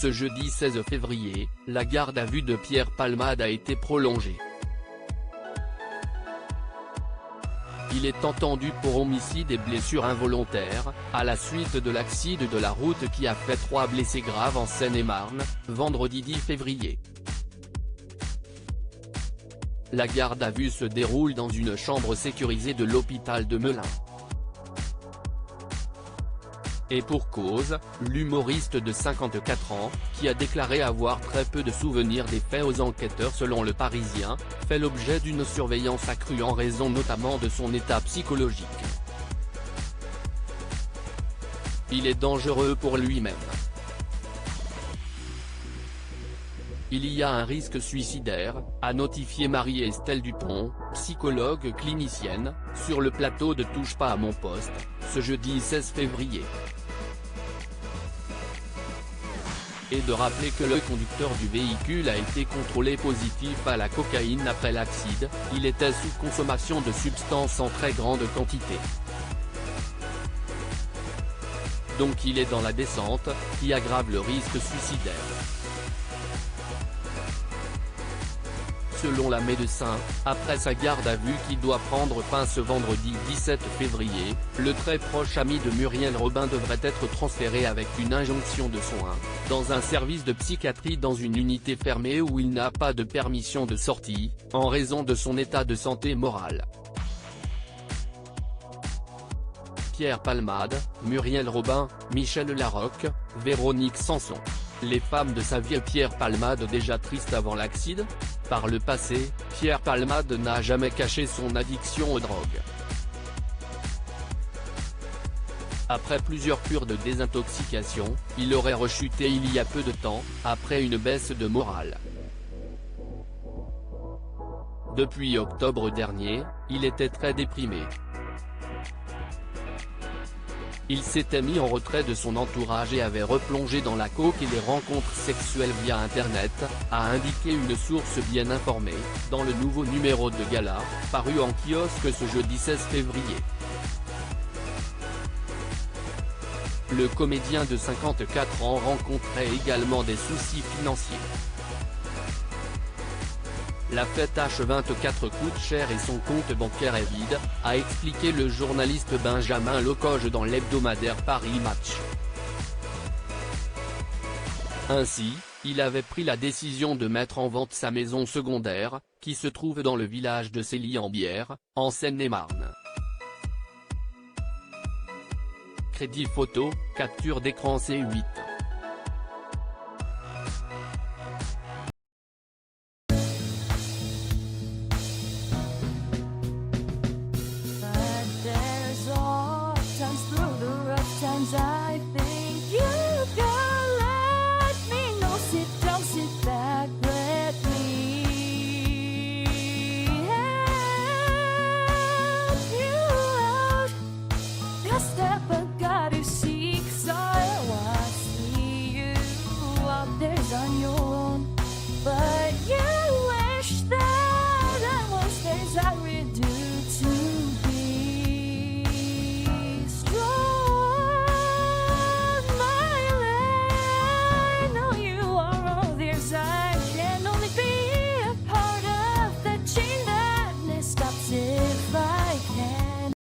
Ce jeudi 16 février, la garde à vue de Pierre Palmade a été prolongée. Il est entendu pour homicide et blessures involontaires, à la suite de l'accident de la route qui a fait 3 blessés graves en Seine-et-Marne, vendredi 10 février. La garde à vue se déroule dans une chambre sécurisée de l'hôpital de Melun. Et pour cause, l'humoriste de 54 ans, qui a déclaré avoir très peu de souvenirs des faits aux enquêteurs selon Le Parisien, fait l'objet d'une surveillance accrue en raison notamment de son état psychologique. Il est dangereux pour lui-même. Il y a un risque suicidaire, a notifié Marie-Estelle Dupont, psychologue clinicienne, sur le plateau de Touche pas à mon poste, ce jeudi 16 février. Et de rappeler que le conducteur du véhicule a été contrôlé positif à la cocaïne après l'accident, il était sous consommation de substances en très grande quantité. Donc il est dans la descente, qui aggrave le risque suicidaire. Selon la médecin, après sa garde à vue qui doit prendre fin ce vendredi 17 février, le très proche ami de Muriel Robin devrait être transféré avec une injonction de soins, dans un service de psychiatrie dans une unité fermée où il n'a pas de permission de sortie, en raison de son état de santé morale. Pierre Palmade, Muriel Robin, Michel Larocque, Véronique Sanson. Les femmes de sa vie. Pierre Palmade déjà triste avant l'accident? Par le passé, Pierre Palmade n'a jamais caché son addiction aux drogues. Après plusieurs cures de désintoxication, il aurait rechuté il y a peu de temps, après une baisse de morale. Depuis octobre dernier, il était très déprimé. Il s'était mis en retrait de son entourage et avait replongé dans la coke et les rencontres sexuelles via Internet, a indiqué une source bien informée, dans le nouveau numéro de Gala, paru en kiosque ce jeudi 16 février. Le comédien de 54 ans rencontrait également des soucis financiers. La fête H24 coûte cher et son compte bancaire est vide, a expliqué le journaliste Benjamin Lecoge dans l'hebdomadaire Paris Match. Ainsi, il avait pris la décision de mettre en vente sa maison secondaire, qui se trouve dans le village de Célie-en-Bière, en Seine-et-Marne. Crédit photo, capture d'écran C8.